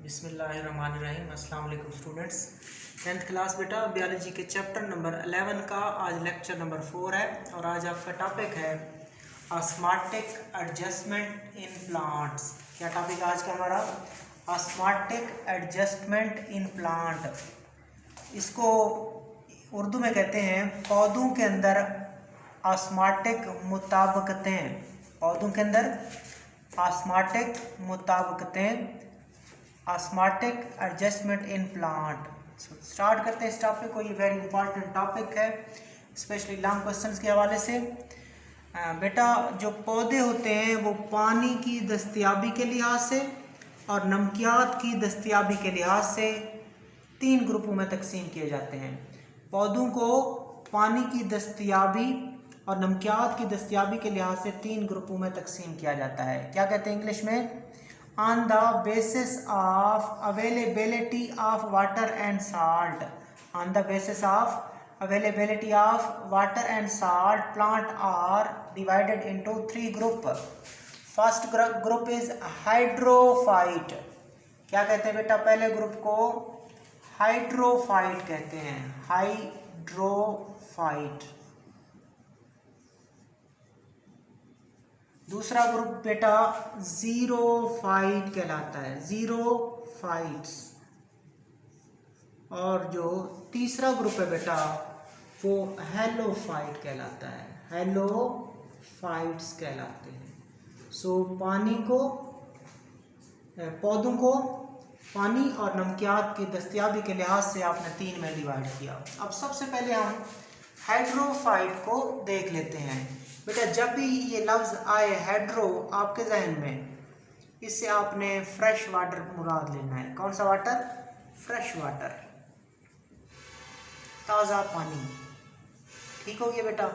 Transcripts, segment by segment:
बिस्मिल्लाहिर्रहमानिर्रहीम। अस्सलाम वालेकुम स्टूडेंट्स। 10th क्लास बेटा बायोलॉजी के चैप्टर नंबर 11 का आज लेक्चर नंबर 4 है और आज आपका टॉपिक है ऑस्मोटिक एडजस्टमेंट इन प्लांट्स। क्या टॉपिक आज का हमारा? Osmotic adjustment in plant. इसको उर्दू में कहते हैं पौधों के अंदर ऑस्मोटिक मुताबिकतें। पौधों के अंदर ऑस्मोटिक मुताबिकतें, osmotic adjustment in plant. Start करते हैं इस टॉपिक को। ये वेरी इंपॉर्टेंट टॉपिक है, स्पेशली लॉन्ग क्वेश्चंस के हवाले से। बेटा जो पौधे होते हैं वो पानी की दस्तयाबी के लिहाज से और नमकियात की दस्तयाबी के लिहाज से 3 ग्रुपों में तकसीम किए जाते हैं। पौधों को पानी की दस्तयाबी और नमकियात की दस्तयाबी के लिहाज से 3 ग्रुपों में तकसीम किया जाता है। क्या कहते हैं इंग्लिश में? On the basis of availability of water and salt. On the basis of availability of water and salt, plant are divided into 3 groups. First group is hydrophyte. क्या कहते हैं बेटा? पहले ग्रुप को हाइड्रोफाइट कहते हैं। हाइड्रोफाइट। दूसरा ग्रुप बेटा जीरोफाइट कहलाता है, जीरोफाइट्स। और जो तीसरा ग्रुप है बेटा वो हेलोफाइट कहलाता है, हेलोफाइट्स कहलाते हैं। सो पानी को, पौधों को पानी और नमकियात की दस्तयाबी के लिहाज से आपने 3 में डिवाइड किया। अब सबसे पहले हम हाइड्रोफाइट को देख लेते हैं। बेटा जब भी ये लफ्ज़ आए हाइड्रो आपके जहन में, इससे आपने फ्रेश वाटर मुराद लेना है। कौन सा वाटर? फ्रेश वाटर, ताज़ा पानी। ठीक हो गया बेटा।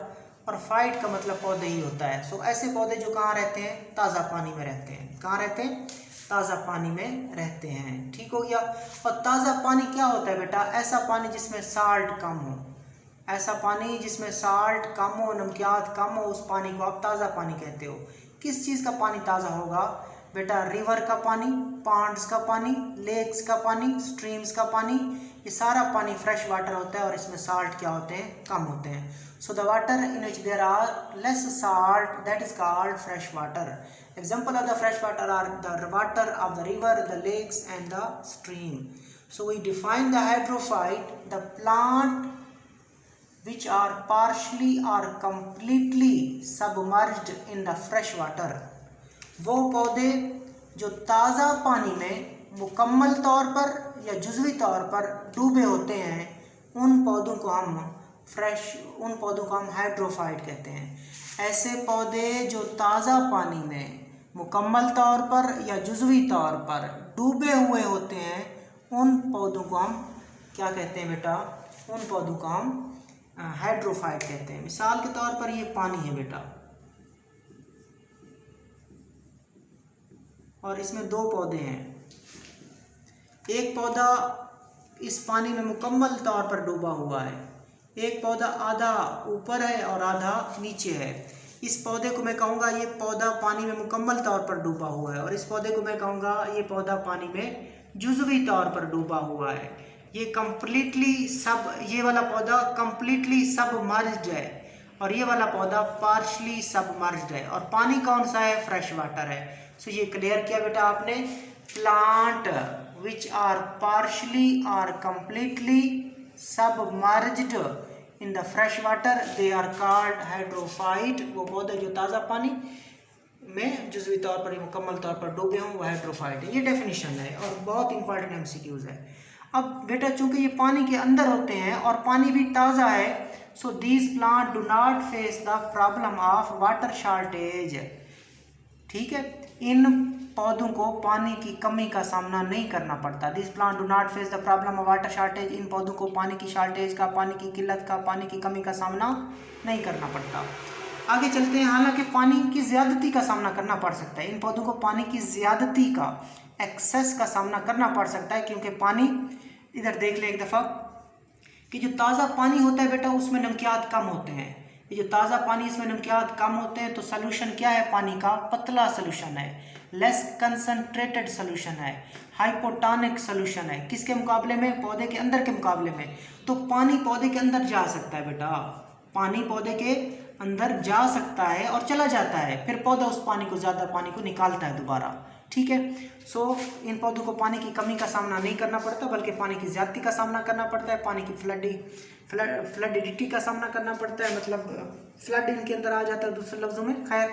और फाइट का मतलब पौधे ही होता है। सो ऐसे पौधे जो कहाँ रहते हैं? ताज़ा पानी में रहते हैं। कहाँ रहते हैं? ताज़ा पानी में रहते हैं। ठीक हो गया। और ताज़ा पानी क्या होता है बेटा? ऐसा पानी जिसमें साल्ट कम हो, ऐसा पानी जिसमें साल्ट कम हो, नमकियात कम हो, उस पानी को आप ताज़ा पानी कहते हो। किस चीज़ का पानी ताज़ा होगा बेटा? रिवर का पानी, पॉन्ड्स का पानी, लेक्स का पानी, स्ट्रीम्स का पानी। ये सारा पानी फ्रेश वाटर होता है और इसमें साल्ट क्या होते हैं? कम होते हैं। So the water in which there are less salt, that is called fresh water. Example of the fresh water are the water of the river, the lakes and the stream. So we define the hydrophyte, the plant which are partially or completely submerged in the fresh water। वो पौधे जो ताज़ा पानी में मुकम्मल तौर पर या जुज़वी तौर पर डूबे होते हैं, उन पौधों को हम हाइड्रोफाइट कहते हैं। ऐसे पौधे जो ताज़ा पानी में मुकम्मल तौर पर या जुज़वी तौर पर डूबे हुए होते हैं, उन पौधों को हम क्या कहते हैं बेटा? उन पौधों को हम हाइड्रोफाइट कहते हैं। मिसाल के तौर पर ये पानी है बेटा, और इसमें 2 पौधे हैं। एक पौधा इस पानी में मुकम्मल तौर पर डूबा हुआ है, एक पौधा आधा ऊपर है और आधा नीचे है। इस पौधे को मैं कहूँगा ये पौधा पानी में मुकम्मल तौर पर डूबा हुआ है, और इस पौधे को मैं कहूँगा ये पौधा पानी में जुज़वी तौर पर डूबा हुआ है। ये कंप्लीटली ये वाला पौधा कंप्लीटली सबमर्ज्ड है और ये वाला पौधा पार्शली सबमर्ज्ड है। और पानी कौन सा है? फ्रेश वाटर है। सो ये क्लियर किया बेटा आपने। प्लांट विच आर पार्शली और completely submerged in the fresh water, they are called hydrophyte. वो पौधे जो ताज़ा पानी में जुज़वी तौर पर या मुकम्मल तौर पर डूबे हों, वो हाइड्रोफाइट है। ये डेफिनेशन है और बहुत इंपॉर्टेंट MCQs है। अब बेटा चूंकि ये पानी के अंदर होते हैं और पानी भी ताज़ा है, so these plant do not face the problem of water shortage. ठीक है, इन पौधों को पानी की कमी का सामना नहीं करना पड़ता। This plant do not face the problem of water shortage. इन पौधों को पानी की शॉर्टेज का, पानी की किल्लत का, पानी की कमी का सामना नहीं करना पड़ता। आगे चलते हैं। हालांकि पानी की ज़्यादती का सामना करना पड़ सकता है। इन पौधों को पानी की ज़्यादती का, एक्सेस का सामना करना पड़ सकता है, क्योंकि पानी, इधर देख लें एक दफ़ा कि जो ताज़ा पानी होता है बेटा उसमें नमकियात कम होते हैं। ये जो ताज़ा पानी इसमें नमकियात कम होते हैं, तो सॉल्यूशन क्या है पानी का? पतला सॉल्यूशन है। लेस कंसंट्रेटेड सोल्यूशन है, हाइपोटोनिक सोल्यूशन है। किसके मुकाबले में? पौधे के अंदर के मुकाबले में। तो पानी पौधे के अंदर जा सकता है बेटा, पानी पौधे के अंदर जा सकता है और चला जाता है, फिर पौधा उस पानी को, ज़्यादा पानी को निकालता है दोबारा। ठीक है, सो इन पौधों को पानी की कमी का सामना नहीं करना पड़ता, बल्कि पानी की ज़्यादती का सामना करना पड़ता है, पानी की फ्लडिडिटी का सामना करना पड़ता है, मतलब फ्लड इनके अंदर आ जाता है दूसरे लफ्ज़ों में। खैर,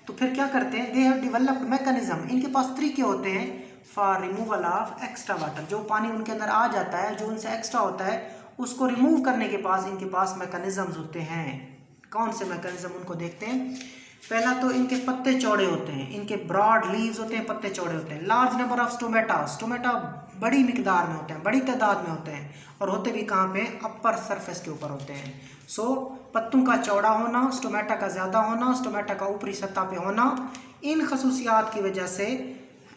तो फिर क्या करते हैं? दे हैव डेवलप्ड मैकेनिज्म, इनके पास तरीके होते हैं for removal of extra water. जो पानी उनके अंदर आ जाता है, जो उनसे एक्स्ट्रा होता है, उसको रिमूव करने के पास इनके पास मैकेनिज्म्स होते हैं। कौन से मैकेनिज्म? उनको देखते हैं। पहला तो इनके पत्ते चौड़े होते हैं, इनके ब्रॉड लीव्स होते हैं, पत्ते चौड़े होते हैं। लार्ज नंबर ऑफ स्टोमेटा बड़ी मिकदार में होते हैं, बड़ी तादाद में होते हैं, और होते भी कहाँ पे? अपर सरफेस के ऊपर होते हैं। सो पत्तों का चौड़ा होना, स्टोमेटा का ज़्यादा होना, स्टोमेटा का ऊपरी सतह पे होना, इन खसूसियात की वजह से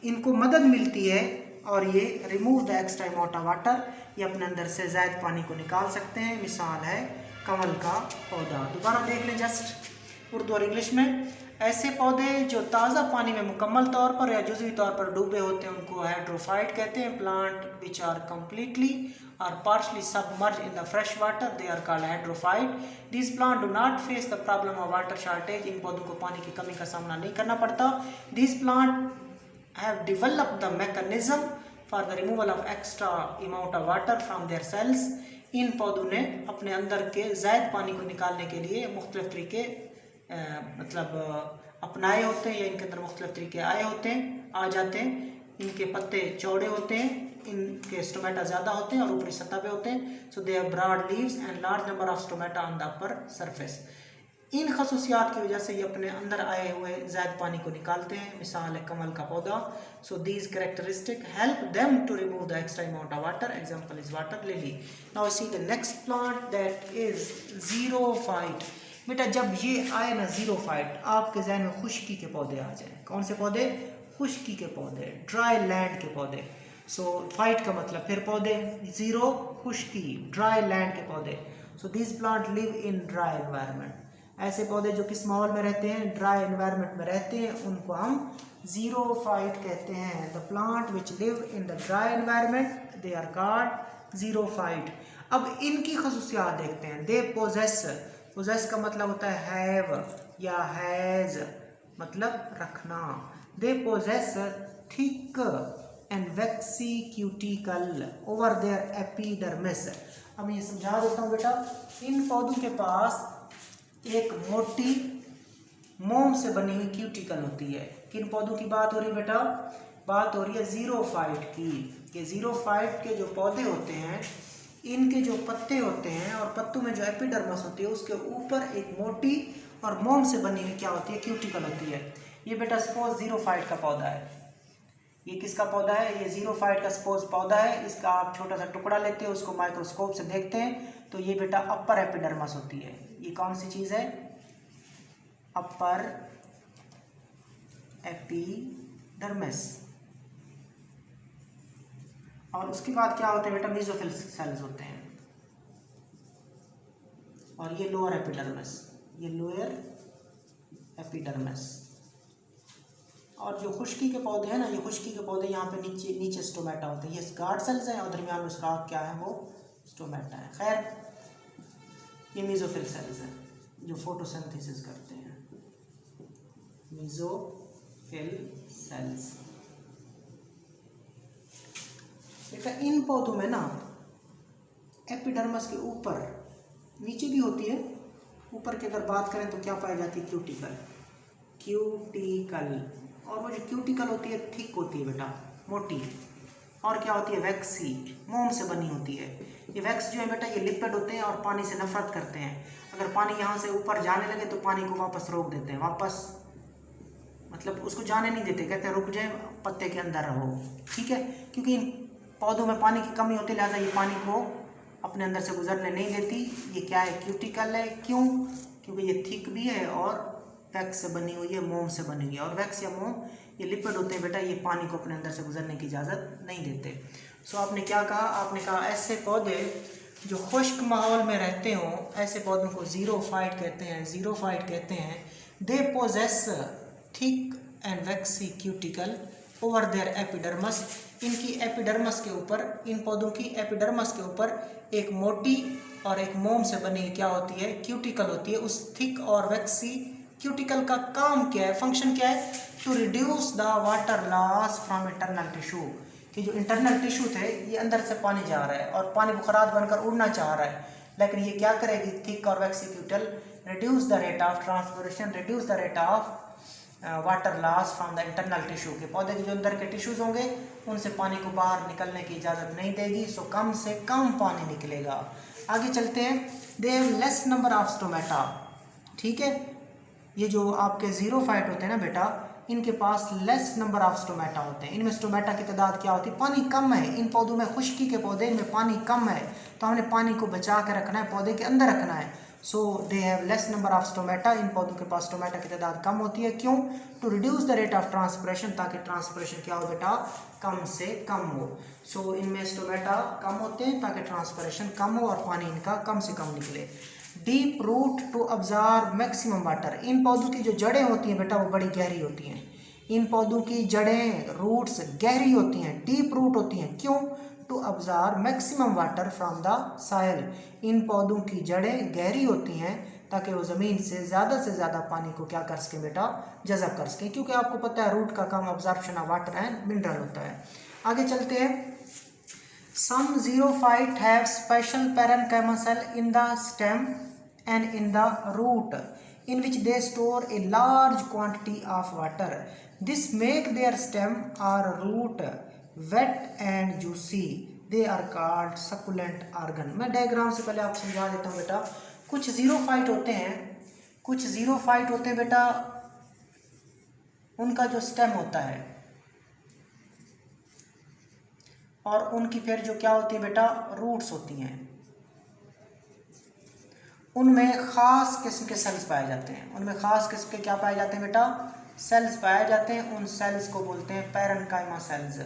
इनको मदद मिलती है और ये remove the extra amount of water, ये अपने अंदर से ज़ायद पानी को निकाल सकते हैं। मिसाल है कमल का पौधा। दोबारा देख लें जस्ट उर्दू और इंग्लिश में। ऐसे पौधे जो ताज़ा पानी में मुकम्मल तौर पर या जुज़वी तौर पर डूबे होते हैं उनको हाइड्रोफाइट कहते हैं। Plant which are completely or partially submerged in the fresh water, they are called hydrophyte. These plants do not face the problem of water shortage. इन पौधों को पानी की कमी का सामना नहीं करना पड़ता। These plants have developed the mechanism for the removal of extra amount of water from their cells. इन पौधों ने अपने अंदर के ज़ायद पानी को निकालने के लिए मुख्तलिफ तरीके मतलब अपनाए होते हैं, या इनके अंदर मुख्तलिफ तरीके आए होते हैं, आ जाते हैं। इनके पत्ते चौड़े होते हैं, इनके स्टोमेटा ज़्यादा होते हैं और ऊपरी सतह पे होते हैं। So they have broad leaves and large number of stomata on the upper surface. इन खसूसियात की वजह से ये अपने अंदर आए हुए ज़ायद पानी को निकालते हैं। मिसाल है कमल का पौधा। So these characteristic help them to remove the extra amount of water. Example is water lily. Now see the next plant that is xerophyte. बेटा जब ये आए ना ज़ीरोफाइट, आपके जहन में खुश्की के पौधे आ जाए। कौन से पौधे? खुश्की के पौधे, ड्राई लैंड के पौधे। सो फाइट का मतलब फिर पौधे, ज़ीरो खुश्की, ड्राई लैंड के पौधे। So this plant live in dry environment. ऐसे पौधे जो किस माहौल में रहते हैं? ड्राई एनवायरनमेंट में रहते हैं, उनको हम ज़ीरोफाइट कहते हैं। The plant which live in the dry environment they are called xerophyte. अब इनकी खसूसियात देखते हैं। दे पोजेस, पोजेस का मतलब होता है हैव या हैज़, मतलब रखना। They possess thick and waxy cuticle over their epidermis. अब मैं ये समझा देता हूँ बेटा। इन पौधों के पास एक मोटी मोम से बनी हुई क्यूटिकल होती है। किन पौधों की बात हो रही है बेटा? बात हो रही है ज़ीरोफाइट की। कि ज़ीरोफाइट के जो पौधे होते हैं, इनके जो पत्ते होते हैं और पत्तों में जो एपिडर्मिस होती है, उसके ऊपर एक मोटी और मोम से बनी हुई क्या होती है? क्यूटिकल होती है। ये बेटा सपोज ज़ीरोफाइट का पौधा है। ये किसका पौधा है? ये ज़ीरोफाइट का सपोज पौधा है। इसका आप छोटा सा टुकड़ा लेते हैं, उसको माइक्रोस्कोप से देखते हैं तो ये बेटा अपर एपिडर्मिस होती है। ये कौन सी चीज़ है? Upper epidermis. और उसके बाद क्या होते हैं बेटा? मेसोफिल सेल्स होते हैं। और ये लोअर एपिडर्मिस, ये लोअर एपिडर्मिस। और जो खुश्की के पौधे हैं ना, ये खुश्की के पौधे यहाँ पे नीचे स्टोमेटा होते हैं। ये गार्ड सेल्स हैं और दरमियान में सुराख क्या है? वो स्टोमेटा है। खैर, ये मेसोफिल सेल्स हैं जो फोटोसिंथेसिस करते हैं। Mesophyll cells. बेटा इन पौधों में ना एपिडर्मिस के ऊपर, नीचे भी होती है, ऊपर की अगर बात करें तो क्या पाई जाती है? क्यूटिकल। क्यूटिकल। और वो जो क्यूटिकल होती है थिक होती है बेटा, मोटी। और क्या होती है? वैक्सी, मोम से बनी होती है। ये वैक्स जो है बेटा, ये लिपिड होते हैं और पानी से नफरत करते हैं। अगर पानी यहाँ से ऊपर जाने लगे तो पानी को वापस रोक देते हैं, वापस मतलब उसको जाने नहीं देते, कहते हैं रुक जाए, पत्ते के अंदर रहो। ठीक है, क्योंकि इन पौधों में पानी की कमी होती है, लिहाजा ये पानी को अपने अंदर से गुजरने नहीं देती। ये क्या है? क्यूटिकल है। क्यों? क्योंकि ये थिक भी है और वैक्स से बनी हुई है, मोम से बनी हुई है। और वैक्स या मोम ये लिपिड होते हैं बेटा, ये पानी को अपने अंदर से गुजरने की इजाज़त नहीं देते। सो आपने क्या कहा? आपने कहा ऐसे पौधे जो खुश्क माहौल में रहते हों, ऐसे पौधों को ज़ीरोफाइट कहते हैं। ज़ीरोफाइट कहते हैं। They possess thick and waxy cuticle over their epidermis. इनकी एपिडर्मस के ऊपर, इन पौधों की एपिडर्मस के ऊपर एक मोटी और एक मोम से बनी क्या होती है, क्यूटिकल होती है। उस थिक और वैक्सी क्यूटिकल का काम क्या है, फंक्शन क्या है, to reduce the water loss from internal tissue, कि जो इंटरनल टिश्यू थे ये अंदर से पानी जा रहा है और पानी बुखारात बनकर उड़ना चाह रहा है, लेकिन ये क्या करेगी, थिक और waxy cuticle reduce the rate of transpiration, reduce the rate of water loss from the internal tissue, के पौधे के जो अंदर के टिश्यूज होंगे उनसे पानी को बाहर निकलने की इजाज़त नहीं देगी, सो कम से कम पानी निकलेगा। आगे चलते हैं, दे have less number of stomata, ठीक है, ये जो आपके ज़ीरोफाइट होते हैं ना बेटा, इनके पास लेस नंबर ऑफ स्टोमेटा होते हैं। इनमें स्टोमेटा की तादाद क्या होती है, पानी कम है, इन पौधों में, खुश्की के पौधे, इनमें पानी कम है, तो हमने पानी को बचा के रखना है, पौधे के अंदर रखना है। So they have less number of stomata, इन पौधों के पास स्टोमेटा की तादाद कम होती है। क्यों, to reduce the rate of transpiration, ताकि ट्रांसपिरेशन क्या हो बेटा, कम से कम हो। सो इनमें स्टोमेटा कम होते हैं ताकि ट्रांसपिरेशन कम हो और पानी इनका कम से कम निकले। Deep root to absorb maximum water, इन पौधों की जो जड़ें होती हैं बेटा वो बड़ी गहरी होती हैं, इन पौधों की जड़ें, रूट्स गहरी होती हैं, डीप रूट होती हैं। क्यों, to absorb maximum water from the soil, इन पौधों की जड़ें गहरी होती हैं ताकि वो ज़मीन से ज़्यादा पानी को क्या कर सकें बेटा, जज़ब कर सकें, क्योंकि आपको पता है रूट का काम absorption of water and mineral होता है। आगे चलते हैं, some xerophyte have special parenchyma cell in the stem and in the root in which they store a large quantity of water. This make their stem or root wet and juicy. They are called succulent organ. मैं diagram से पहले आप समझा देता हूँ बेटा। कुछ ज़ीरोफाइट होते हैं, कुछ ज़ीरोफाइट होते हैं बेटा, उनका जो स्टेम होता है और उनकी फिर जो क्या होती है बेटा, रूट्स होती हैं, उनमें ख़ास किस्म के सेल्स पाए जाते हैं, उनमें ख़ास किस्म के क्या पाए जाते हैं बेटा, सेल्स पाए जाते हैं। उन सेल्स को बोलते हैं parenchyma cells,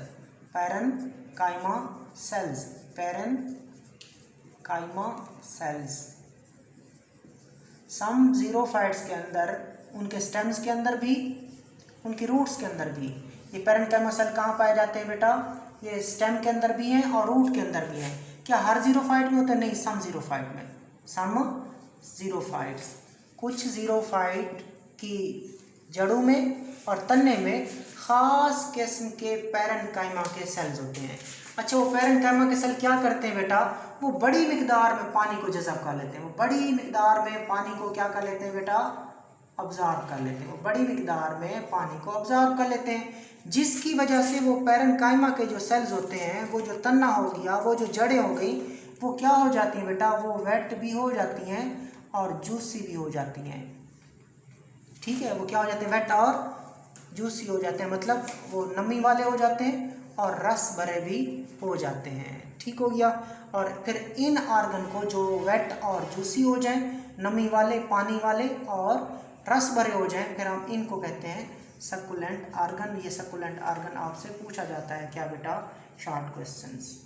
parenchyma cells, parenchyma cells. Some xerophytes के अंदर, उनके स्टेम्स के अंदर भी, उनकी रूट्स के अंदर भी ये पैरेन्काइमा सेल कहाँ पाए जाते हैं बेटा, ये स्टेम के अंदर भी हैं और रूट के अंदर भी हैं। क्या हर ज़ीरोफाइट में होते हैं, नहीं, सम ज़ीरोफाइट में, सम ज़ीरोफाइट्स, कुछ ज़ीरोफाइट की जड़ों में और तन्ने में ख़ास किस्म के पैरेन्काइमा के सेल्स होते हैं। अच्छा, वो पैरेन्काइमा के सेल क्या करते हैं बेटा, वो बड़ी मिकदार में पानी को जज़ब कर लेते हैं, वो बड़ी मिकदार में पानी को क्या कर लेते हैं बेटा, ऑब्ज़र्व कर लेते हैं, वो बड़ी मिकदार में पानी को ऑब्ज़र्व कर लेते हैं, जिसकी वजह से वो पैरेन्काइमा के जो सेल्स होते हैं, वो जो तन्ना हो गया, वो जो जड़ें हो गई, वो क्या हो जाती हैं बेटा, वो वेट भी हो जाती हैं और जूसी भी हो जाती हैं, ठीक है, वो क्या हो जाते हैं, वेट और जूसी हो जाते हैं, मतलब वो नमी वाले हो जाते हैं और रस भरे भी हो जाते हैं, ठीक हो गया। और फिर इन आर्गन को जो वेट और जूसी हो जाएं, नमी वाले, पानी वाले और रस भरे हो जाएं, फिर हम इनको कहते हैं सक्कुलेंट आर्गन। ये सक्कुलेंट आर्गन आपसे पूछा जाता है क्या बेटा, शॉर्ट क्वेश्चंस।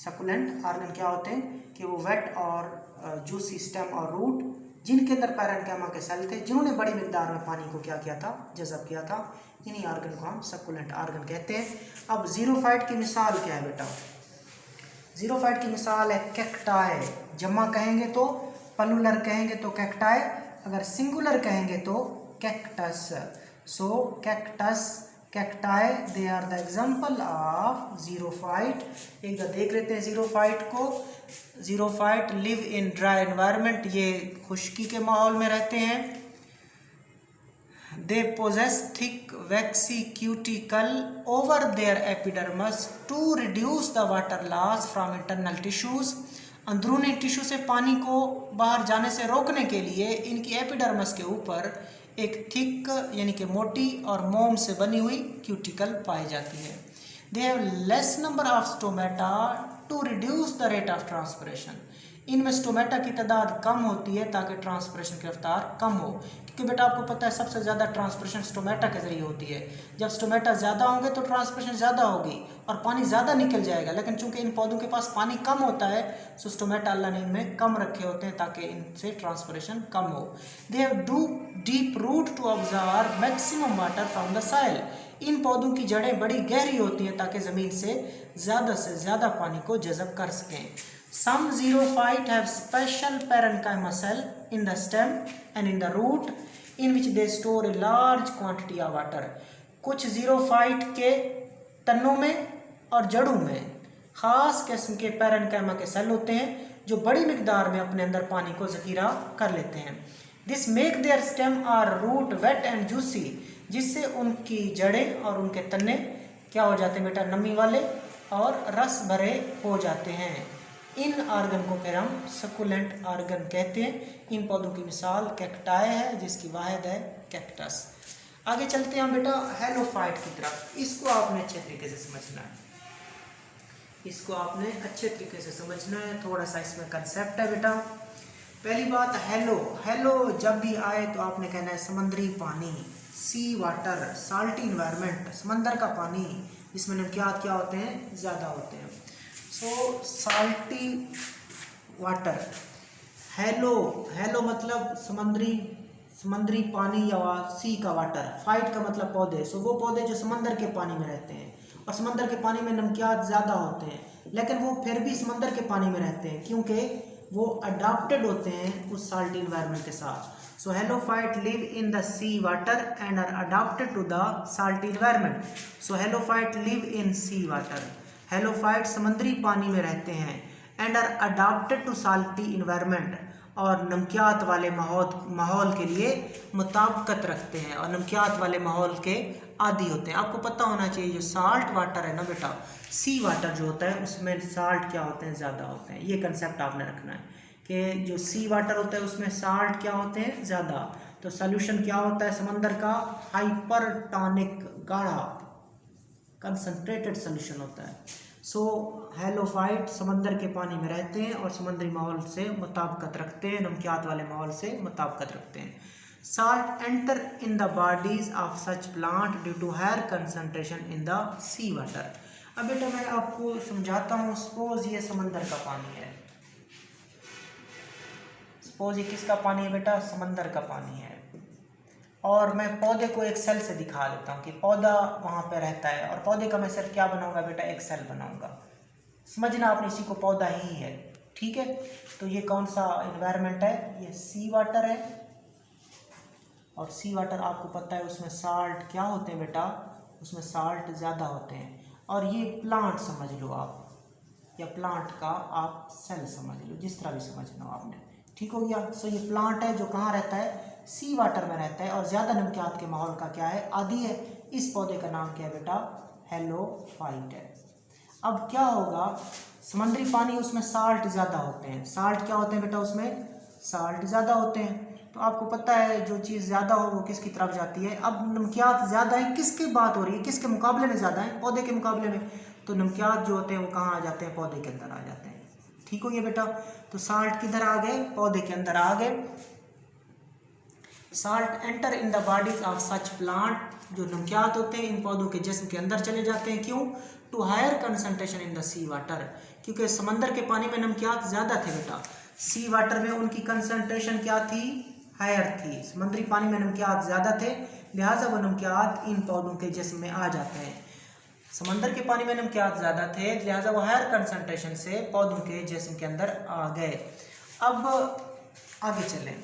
सक्कुलेंट आर्गन क्या होते हैं कि वो वेट और जूसी स्टेम और रूट, जिनके अंदर पैरेन्काइमा के सेल थे, जिन्होंने बड़ी मिकदार में पानी को क्या किया था, जज़ब किया था, इन्हीं आर्गन को हम सक्कुलेंट आर्गन कहते हैं। अब ज़ीरोफाइट की मिसाल क्या है बेटा, ज़ीरोफाइट की मिसाल है कैक्टाई, जमा कहेंगे तो प्लूरल कहेंगे तो कैक्टाई, अगर सिंगुलर कहेंगे तो cactus. So cactus, cacti, they are the example of xerophyte. एक बार देख लेते हैं ज़ीरोफाइट को। Xerophyte live in dry environment, ये खुश्की के माहौल में रहते हैं। They possess thick waxy cuticle over their epidermis to reduce the water loss from internal tissues. अंदरूनी टिश्यू से पानी को बाहर जाने से रोकने के लिए इनकी एपिडर्मस के ऊपर एक थिक यानी कि मोटी और मोम से बनी हुई क्यूटिकल पाई जाती है। They have less number of stomata to reduce the rate of transpiration, इनमें स्टोमेटा की तादाद कम होती है ताकि ट्रांसपिरेशन की रफ्तार कम हो, क्योंकि बेटा आपको पता है सबसे ज़्यादा ट्रांसपिरेशन स्टोमेटा के ज़रिए होती है। जब स्टोमेटा ज़्यादा होंगे तो ट्रांसपिरेशन ज़्यादा होगी और पानी ज़्यादा निकल जाएगा, लेकिन चूंकि इन पौधों के पास पानी कम होता है तो स्टोमेटा अल्लाह ने इनमें कम रखे होते हैं ताकि इनसे ट्रांसपिरेशन कम हो। They have deep root to observe maximum water from the soil. इन पौधों की जड़ें बड़ी गहरी होती हैं ताकि ज़मीन से ज़्यादा पानी को जज़ब कर सकें। Some xerophytes have special parenchyma cell in the stem and in the root in which they store a large quantity of water. कुछ xerophyte के तनों में और जड़ों में खास किस्म के पैरेनकाइमा के सेल होते हैं जो बड़ी मिकदार में अपने अंदर पानी को ज़ख़ीरा कर लेते हैं। This make their stem or root wet and juicy, जिससे उनकी जड़ें और उनके तने क्या हो जाते हैं बेटा, नमी वाले और रस भरे हो जाते हैं। इन आर्गन को फिर हम सकुलेंट आर्गन कहते हैं। इन पौधों की मिसाल कैक्टाई है जिसकी वाहिद है कैक्टस। आगे चलते हैं बेटा हेलोफाइट की तरफ। इसको आपने अच्छे तरीके से समझना है, इसको आपने अच्छे तरीके से समझना है। थोड़ा सा इसमें कंसेप्ट है बेटा। पहली बात हेलो जब भी आए तो आपने कहना है समंदरी पानी, सी वाटर, साल्टी इन्वायरमेंट, समंदर का पानी जिसमें नमकियात क्या होते हैं, ज़्यादा होते हैं। सो साल्टी वाटर। हेलो मतलब समंदरी पानी या सी का वाटर, फाइट का मतलब पौधे। सो वो पौधे जो समंदर के पानी में रहते हैं और समंदर के पानी में नमकियात ज़्यादा होते हैं, लेकिन वो फिर भी समंदर के पानी में रहते हैं क्योंकि वो अडाप्टेड होते हैं उस साल्टी इन्वायरमेंट के साथ। So halophyte live in the sea water and are adapted to the salty environment. So halophyte live in sea water. Halophyte समुद्री पानी में रहते हैं and are adapted to salty environment, और नमकियात वाले माहौल के लिए मुताबिकत रखते हैं और नमकियात वाले माहौल के आदी होते हैं। आपको पता होना चाहिए जो साल्ट वाटर है ना बेटा, सी वाटर जो होता है उसमें साल्ट क्या होते हैं, ज़्यादा होते हैं। ये कंसेप्ट आपने रखना है कि जो सी वाटर होता है उसमें साल्ट क्या होते हैं, ज़्यादा। तो सोल्यूशन क्या होता है समंदर का, हाइपरटोनिक, गाढ़ा कंसनट्रेटेड सोल्यूशन होता है। सो हेलोफाइट समंदर के पानी में रहते हैं और समुद्री माहौल से मुताबिकत रखते हैं, नमकियात वाले माहौल से मुताबिकत रखते हैं। Salt enter in the bodies of such plant due to higher concentration in the sea water. अब बेटा मैं आपको समझाता हूँ। सपोज ये समंदर का पानी है, सपोज ये किसका पानी है बेटा, समंदर का पानी है, और मैं पौधे को एक सेल से दिखा देता हूँ कि पौधा वहाँ पे रहता है, और पौधे का मैं सिर्फ क्या बनाऊंगा बेटा, एक सेल बनाऊंगा। समझना आपने इसी को पौधा ही है, ठीक है। तो ये कौन सा इन्वायरमेंट है, ये सी वाटर है, और सी वाटर आपको पता है उसमें साल्ट क्या होते हैं बेटा, उसमें साल्ट ज़्यादा होते हैं। और ये प्लांट समझ लो आप, या प्लांट का आप सेल समझ लो, जिस तरह भी समझना हो आपने, ठीक हो गया। सो ये प्लांट है जो कहाँ रहता है, सी वाटर में रहता है और ज़्यादा नमकियात के माहौल का क्या है, आदी है। इस पौधे का नाम क्या है बेटा, हेलोफाइट है। अब क्या होगा, समुद्री पानी उसमें साल्ट ज़्यादा होते हैं। साल्ट क्या होते हैं बेटा, उसमें साल्ट ज़्यादा होते हैं। तो आपको पता है जो चीज़ ज़्यादा हो वो किसकी तरफ जाती है। अब नमकियात ज़्यादा है, किसकी बात हो रही है, किसके मुकाबले में ज़्यादा है, पौधे के मुकाबले में। तो नमकियात जो होते हैं वो कहाँ आ जाते हैं, पौधे के अंदर आ जाते हैं, ठीक हो गया बेटा। तो साल्ट किधर आ गए, पौधे के अंदर आ गए। Salt enter in the bodies of such plant, जो नमकियात होते हैं इन पौधों के जिस्म के अंदर चले जाते हैं। क्यों, to higher concentration in the sea water, क्योंकि समंदर के पानी में नमकियात ज़्यादा थे बेटा, सी वाटर में उनकी कंसंट्रेशन क्या थी, हायर थी। समुद्री पानी में नमकियात ज़्यादा थे, लिहाजा वो नमकियात इन पौधों के जिस्म में आ जाते हैं। समंदर के पानी में नमकियात ज़्यादा थे, लिहाजा वो हायर कंसंट्रेशन से पौधों के जिस्म के अंदर आ गए। अब आगे चलें।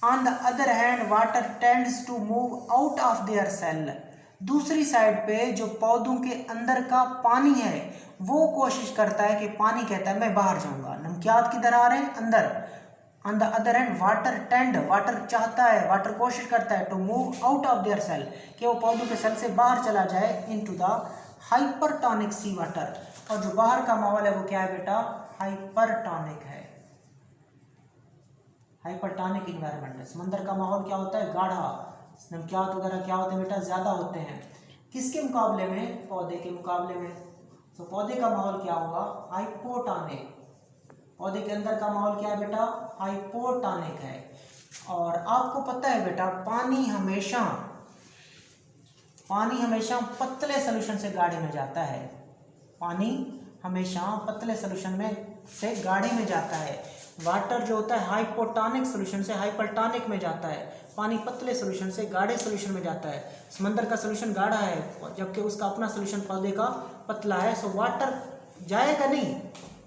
On the other hand water tends to move out of their cell, दूसरी साइड पे जो पौधों के अंदर का पानी है वो कोशिश करता है कि पानी कहता है मैं बाहर जाऊंगा, नमकियात किधर आ रहे हैं, अंदर। On the other hand water tend, water चाहता है, वाटर कोशिश करता है to move out of their cell, कि वो पौधों के सेल से बाहर चला जाए, into the hypertonic sea water. और जो बाहर का माहौल है वो क्या है बेटा, हाइपरटोनिक है, हाइपरटोनिक इन्वायरमेंट है। समंदर का माहौल क्या होता है, गाढ़ा, नमकियात वगैरह क्या होते हैं बेटा, ज़्यादा होते हैं। किसके मुकाबले में, पौधे के मुकाबले में। तो पौधे का माहौल क्या होगा, हाइपोटोनिक, पौधे के अंदर का माहौल क्या है बेटा, हाइपोटोनिक है। और आपको पता है बेटा पानी हमेशा पतले सोल्यूशन से गाढ़े में जाता है। पानी हमेशा पतले सोल्यूशन में से गाढ़े में जाता है। वाटर जो होता है हाइपोटोनिक सोल्यूशन से हाइपरटोनिक में जाता है। पानी पतले सोल्यूशन से गाढ़े सोल्यूशन में जाता है। समंदर का सोल्यूशन गाढ़ा है जबकि उसका अपना सोल्यूशन पौधे का पतला है। सो वाटर जाएगा नहीं,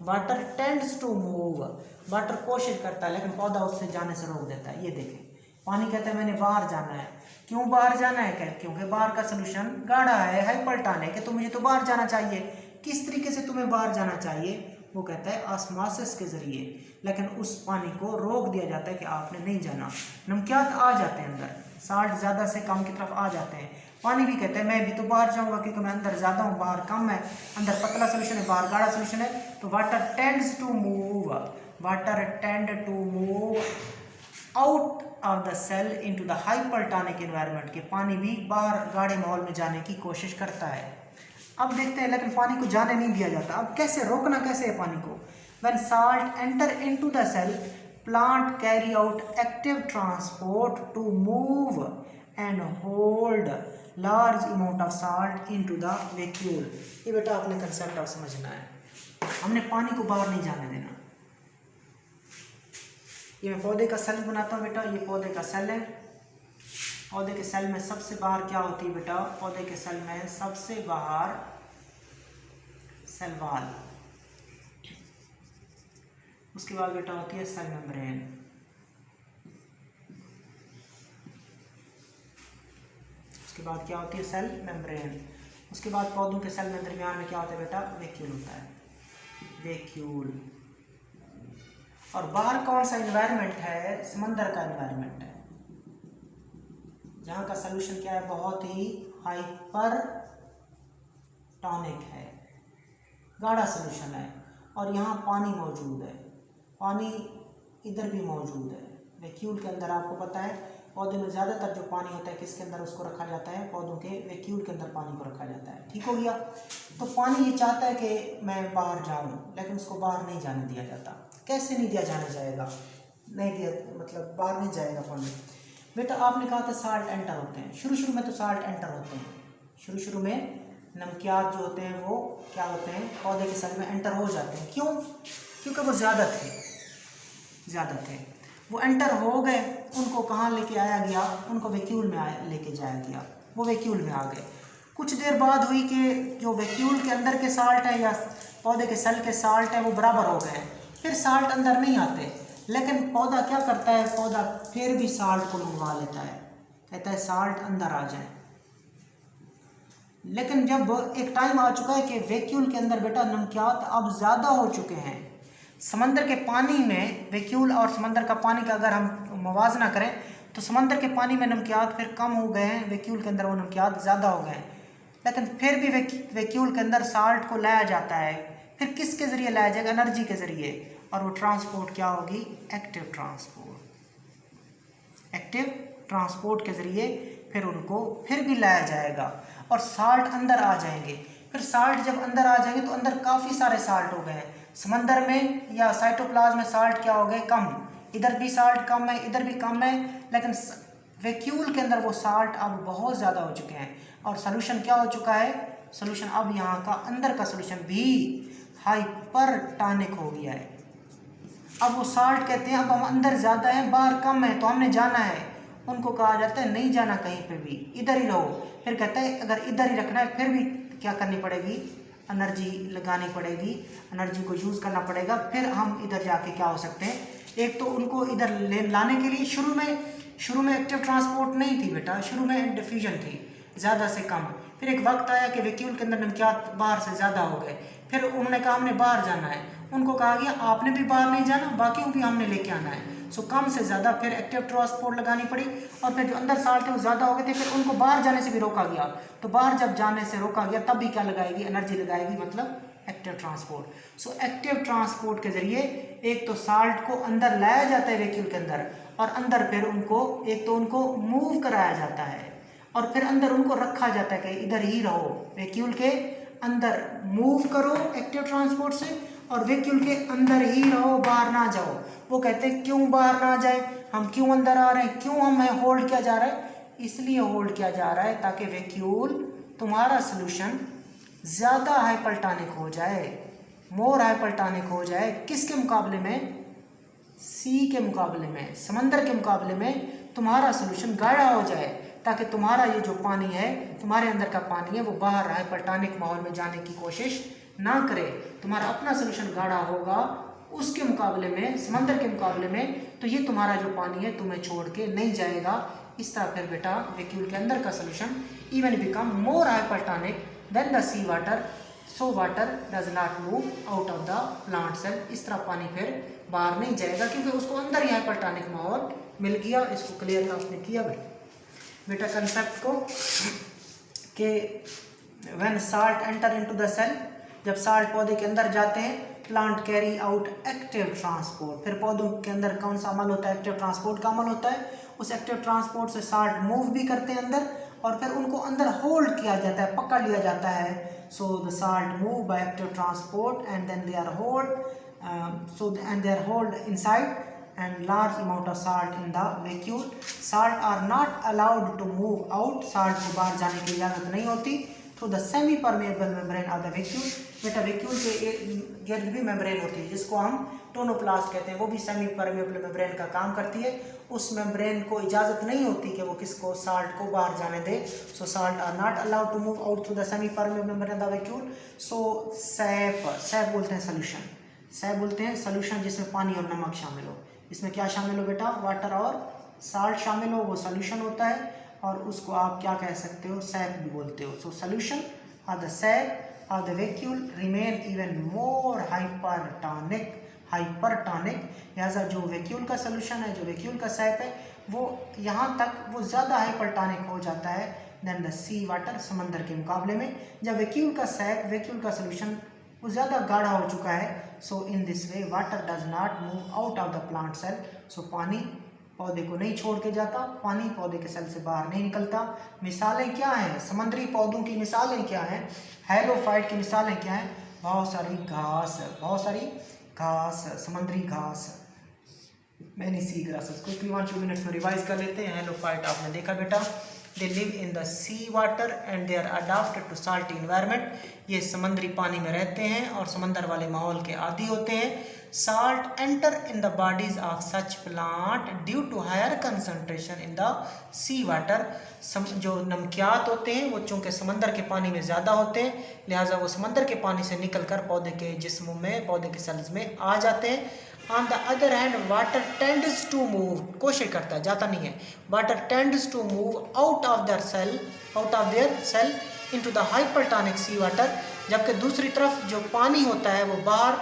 water tends to move, water कोशिश करता है लेकिन पौधा उससे जाने से रोक देता है। ये देखें, पानी कहता है मैंने बाहर जाना है। क्यों बाहर जाना है? क्योंकि बाहर का सोल्यूशन गाढ़ा है, हाइपरटोनिक है, तो मुझे तो बाहर जाना चाहिए। किस तरीके से तुम्हें बाहर जाना चाहिए? वो कहता है ऑस्मोसिस के जरिए, लेकिन उस पानी को रोक दिया जाता है कि आपने नहीं जाना। नमकियात आ जाते हैं अंदर, साल्ट ज़्यादा से कम की तरफ आ जाते हैं। पानी भी कहता है मैं भी तो बाहर जाऊंगा क्योंकि मैं अंदर ज़्यादा हूँ, बाहर कम है। अंदर पतला सोल्यूशन है, बाहर गाढ़ा सोल्यूशन है। तो water tends to move, water tend to move out of the cell into the hypertonic environment, के पानी भी बाहर गाढ़े माहौल में जाने की कोशिश करता है। अब देखते हैं लेकिन पानी को जाने नहीं दिया जाता। अब कैसे रोकना, कैसे है पानी को? When salt enter into the cell, plant carry out active transport to move and hold large amount of salt into the vacuole। ये बेटा आपने कंसेप्ट आप समझना है, हमने पानी को बाहर नहीं जाने देना। ये मैं पौधे का सेल बनाता हूँ बेटा, ये पौधे का सेल है। पौधे के सेल में सबसे बाहर क्या होती है बेटा? पौधे के सेल में सबसे बाहर सेल वॉल, उसके बाद बेटा होती है सेल मेम्ब्रेन, उसके बाद क्या होती है? Cell membrane. उसके बाद पौधों के सेल में दरमियान में क्या होता है बेटा? वैक्यूल होता है, वैक्यूल। और बाहर कौन सा एनवायरनमेंट है? समंदर का एनवायरनमेंट है, जहाँ का सोल्यूशन क्या है? बहुत ही हाइपरटोनिक है, गाढ़ा सोल्यूशन है। और यहाँ पानी मौजूद है, पानी इधर भी मौजूद है। वैक्यूल के अंदर आपको पता है पौधे में ज़्यादातर जो पानी होता है किसके अंदर उसको रखा जाता है? पौधों के वैक्यूल के अंदर पानी को रखा जाता है। ठीक हो गया? तो पानी ये चाहता है कि मैं बाहर जाऊँ, लेकिन उसको बाहर नहीं जाने दिया जाता। कैसे नहीं दिया जाने जाएगा? नहीं दिया मतलब बाहर नहीं जाएगा पानी। बेटा आपने कहा था साल्ट एंटर होते हैं, शुरू में तो साल्ट एंटर होते हैं। शुरू में नमकियात जो होते हैं वो क्या होते हैं? पौधे के सेल में एंटर हो जाते हैं। क्यों? क्योंकि वो ज़्यादा थे, वो एंटर हो गए। उनको कहाँ लेके आया गया? उनको वैक्यूल में लेके जाया गया, वो वैक्यूल में आ गए। कुछ देर बाद हुई कि जो वैक्यूल के अंदर के साल्ट है या पौधे के सेल के साल्ट है वो बराबर हो गए। फिर साल्ट अंदर नहीं आते, लेकिन पौधा क्या करता है? पौधा फिर भी साल्ट को मंगवा लेता है, कहता है साल्ट अंदर आ जाए। लेकिन जब एक टाइम आ चुका है कि वैक्यूल के अंदर बेटा नमकियात अब ज़्यादा हो चुके हैं, समंदर के पानी में वैक्यूल और समंदर का पानी का अगर हम मुवाजना करें तो समंदर के पानी में नमकियात फिर कम हो गए हैं, वैक्यूल के अंदर वो नमकियात ज़्यादा हो गए हैं। लेकिन फिर भी वैक्यूल के अंदर साल्ट को लाया जाता है। फिर किसके ज़रिए लाया जाएगा? एनर्जी के ज़रिए। और वो ट्रांसपोर्ट क्या होगी? एक्टिव ट्रांसपोर्ट के ज़रिए फिर उनको फिर भी लाया जाएगा और साल्ट अंदर आ जाएंगे। फिर साल्ट जब अंदर आ जाएंगे तो अंदर काफ़ी सारे साल्ट हो गए हैं। समंदर में या साइटोप्लाज्म में साल्ट क्या हो गए? कम। इधर भी साल्ट कम है, इधर भी कम है, लेकिन वैक्यूल के अंदर वो साल्ट अब बहुत ज़्यादा हो चुके हैं। और सोल्यूशन क्या हो चुका है? सोल्यूशन अब यहाँ का अंदर का सोल्यूशन भी हाइपरटोनिक हो गया है। अब वो साल्ट कहते हैं अब हम अंदर ज़्यादा हैं, बाहर कम है, तो हमने जाना है। उनको कहा जाता है नहीं जाना कहीं पे भी, इधर ही रहो। फिर कहता है अगर इधर ही रखना है फिर भी क्या करनी पड़ेगी? एनर्जी लगानी पड़ेगी, एनर्जी को यूज़ करना पड़ेगा। फिर हम इधर जाके क्या हो सकते हैं? एक तो उनको इधर लाने के लिए शुरू में एक्टिव ट्रांसपोर्ट नहीं थी बेटा, शुरू में डिफ्यूजन थी ज़्यादा से कम। फिर एक वक्त आया कि वैक्यूल के अंदर नमकियात बाहर से ज़्यादा हो गए। फिर उन्होंने कहा हमने बाहर जाना है। उनको कहा गया आपने भी बाहर नहीं जाना, बाकियों भी हमने लेके आना है। सो कम से ज़्यादा फिर एक्टिव ट्रांसपोर्ट लगानी पड़ी। और फिर जो अंदर साल्ट थे वो ज़्यादा हो गए थे, फिर उनको बाहर जाने से भी रोका गया। तो बाहर जब जाने से रोका गया तब भी क्या लगाएगी? एनर्जी लगाएगी, मतलब active transport. So active transport के ज़रिए एक तो साल्ट को अंदर लाया जाता है वैक्यूल के अंदर, और अंदर फिर उनको एक तो उनको मूव कराया जाता है और फिर अंदर उनको रखा जाता है कि इधर ही रहो, वैक्यूल के अंदर मूव करो एक्टिव ट्रांसपोर्ट से, और वैक्यूल के अंदर ही रहो, बाहर ना जाओ। वो कहते हैं क्यों बाहर ना जाए, हम क्यों अंदर आ रहे हैं, क्यों हमें होल्ड किया जा रहा है? इसलिए होल्ड किया जा रहा है ताकि वैक्यूल तुम्हारा सोल्यूशन ज़्यादा हाइपरटोनिक हो जाए, मोर हाइपरटोनिक हो जाए। किसके मुकाबले में? सी के मुकाबले में, समंदर के मुकाबले में तुम्हारा सोल्यूशन गाढ़ा हो जाए, ताकि तुम्हारा ये जो पानी है, तुम्हारे अंदर का पानी है, वो बाहर हाइपरटोनिक माहौल में जाने की कोशिश ना करे। तुम्हारा अपना सोल्यूशन गाढ़ा होगा उसके मुकाबले में, समंदर के मुकाबले में, तो ये तुम्हारा जो पानी है तुम्हें छोड़ के नहीं जाएगा। इस तरह फिर बेटा वैक्यूल के अंदर का solution even become more hypertonic than the sea water, so water does not move out of the plant cell. इस तरह पानी फिर बाहर नहीं जाएगा क्योंकि उसको अंदर ही हाइपरटोनिक माहौल मिल गया। इसको क्लियर आपने किया बेटा कंसेप्ट को कि when salt enter into the cell, जब साल्ट पौधे के अंदर जाते हैं, plant carry out active transport. फिर पौधों के अंदर कौन सा अमल होता है? एक्टिव ट्रांसपोर्ट का अमल होता है। उस एक्टिव ट्रांसपोर्ट से साल्ट मूव भी करते हैं अंदर, और फिर उनको अंदर होल्ड किया जाता है, पकड़ लिया जाता है। So the salt move by active transport and then they are hold inside and large amount of salt in the vacuole. Salt are not allowed to move out. Salt को बाहर जाने की इजाज़त नहीं होती through the semi permeable membrane of the vacuole. बेटा vacuole के गिर्द भी मेम्ब्रेन होती है जिसको हम टोनोप्लास्ट कहते हैं, वो भी सेमी परमेबल मेम्ब्रेन का काम करती है। उस मेम्ब्रेन को इजाज़त नहीं होती कि वो किसको, साल्ट को बाहर जाने दे। So salt are not allowed to move out through the semi permeable membrane of the vacuole. So sap बोलते हैं सोल्यूशन, सैप बोलते हैं सोल्यूशन जिसमें पानी और नमक शामिल हो। इसमें क्या शामिल हो बेटा? वाटर और साल्ट शामिल हो, वो सोल्यूशन होता है, और उसको आप क्या कह सकते हो? सैप भी बोलते हो। सो सोल्यूशन और द सैप और the vacuole remain even more hypertonic. लिहाजा जो वैक्यूल का सोल्यूशन है, जो वैक्यूल का सैप है, वो यहाँ तक वो ज़्यादा हाइपरटोनिक हो जाता है देन द सी वाटर, समंदर के मुकाबले में। जब वैक्यूल का सैप, वैक्यूल का सोल्यूशन वो ज़्यादा गाढ़ा हो चुका है, so in this way water does not move out of the plant cell. So पानी पौधे को नहीं छोड़ के जाता, पानी पौधे के सेल से बाहर नहीं निकलता। मिसालें क्या हैं? समुद्री पौधों की मिसालें क्या हैं? हैलोफाइट की मिसालें क्या हैं? बहुत सारी घास, समुद्री घास, मैनी सी ग्रासेस। क्विकली 1-2 मिनट्स में रिवाइज कर लेते हैं। हैलोफाइट आपने देखा बेटा, they live in the sea water and they are adapted to salty environment। ये समंदरी पानी में रहते हैं और समंदर वाले माहौल के आदी होते हैं। Salt enter in the bodies of such plant due to higher concentration in the sea water। जो नमकियात होते हैं वो चूँकि समंदर के पानी में ज़्यादा होते हैं, लिहाजा वो समंदर के पानी से निकलकर पौधे के जिस्म में, पौधे के सेल्स में आ जाते हैं। On the other hand, water tends to move, कोशिश करता है, जाता नहीं है। Water tends to move out of their cell into the hypertonic sea water। जबकि दूसरी तरफ जो पानी होता है वो बाहर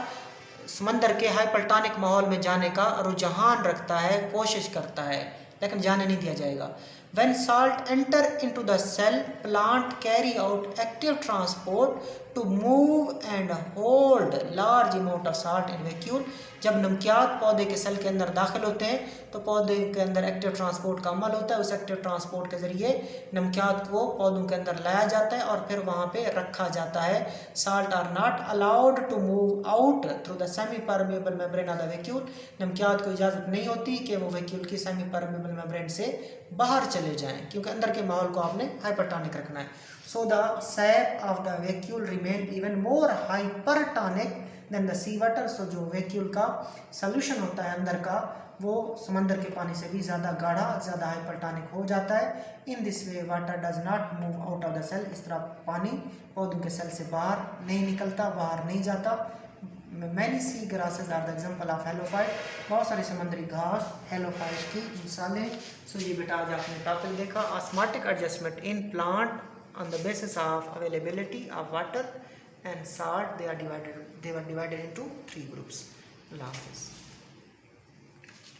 समंदर के हाइपरटोनिक माहौल में जाने का रुझान रखता है, कोशिश करता है, लेकिन जाने नहीं दिया जाएगा। When salt enter into the cell, plant carry out active transport to move and hold large amount of salt in vacuole। जब नमकियात पौधे के सेल के अंदर दाखिल होते हैं तो पौधे के अंदर एक्टिव ट्रांसपोर्ट का अमल होता है। उस एक्टिव ट्रांसपोर्ट के ज़रिए नमकियात को पौधों के अंदर लाया जाता है और फिर वहाँ पे रखा जाता है। Salt are not allowed to move out through the semi permeable membrane of the vacuole. नमकियात को इजाज़त नहीं होती कि वो वैक्यूल की सेमी परमेबल मेम्ब्रेन से बाहर चले जाएँ, क्योंकि अंदर के माहौल को आपने हाइपरटोनिक रखना है। So the sap of the vacuole remain even more hypertonic than the sea water। So जो vacuole का solution होता है अंदर का, वो समंदर के पानी से भी ज़्यादा गाढ़ा, ज़्यादा हाइपरटोनिक हो जाता है। In this way water does not move out of the cell। इस तरह पानी पौधों के सेल से बाहर नहीं निकलता, बाहर नहीं जाता। Many sea grasses are the example of halophyte। बहुत सारी समुद्री घास halophyte की मिसालें। So ये बेटा आज आपने टॉपिक देखा, osmotic adjustment in plant on the basis of availability of water and salt। They were divided into 3 groups। Allah Hafiz।